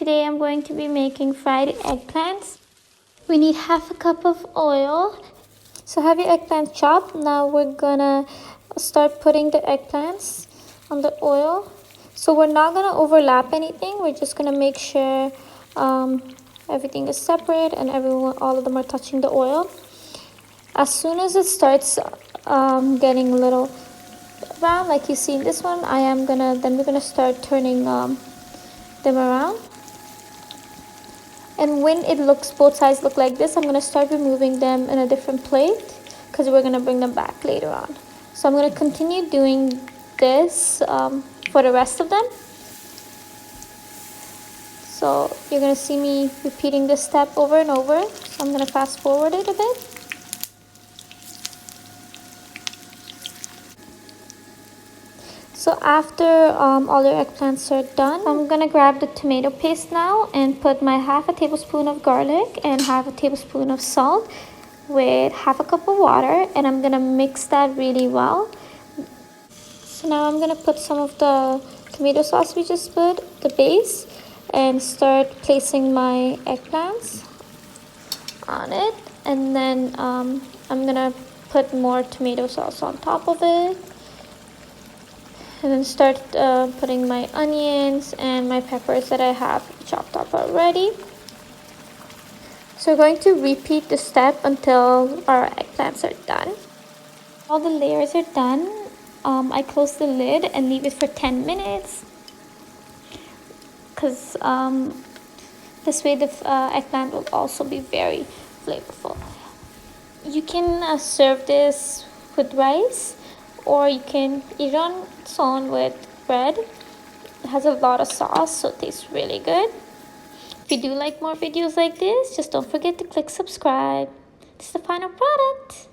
Today I'm going to be making fried eggplants. We need half a cup of oil. So have your eggplant chopped. Now we're gonna start putting the eggplants on the oil. So we're not gonna overlap anything. We're just gonna make sure everything is separate and all of them are touching the oil. As soon as it starts getting a little brown, like you see in this one, then we're gonna start turning them around. And when both sides look like this, I'm gonna start removing them in a different plate because we're gonna bring them back later on. So I'm gonna continue doing this for the rest of them. So you're gonna see me repeating this step over and over. So I'm gonna fast forward it a bit. So after all your eggplants are done, I'm gonna grab the tomato paste now and put my half a tablespoon of garlic and half a tablespoon of salt with half a cup of water, and I'm gonna mix that really well. So now I'm gonna put some of the tomato sauce we just put, the base, and start placing my eggplants on it, and then I'm gonna put more tomato sauce on top of it. And then start putting my onions and my peppers that I have chopped up already. So we're going to repeat the step until our eggplants are done. All the layers are done. I close the lid and leave it for 10 minutes. Because this way the eggplant will also be very flavorful. You can serve this with rice, or you can eat it on its own with bread. It has a lot of sauce, so it tastes really good. If you do like more videos like this, just don't forget to click subscribe. This is the final product.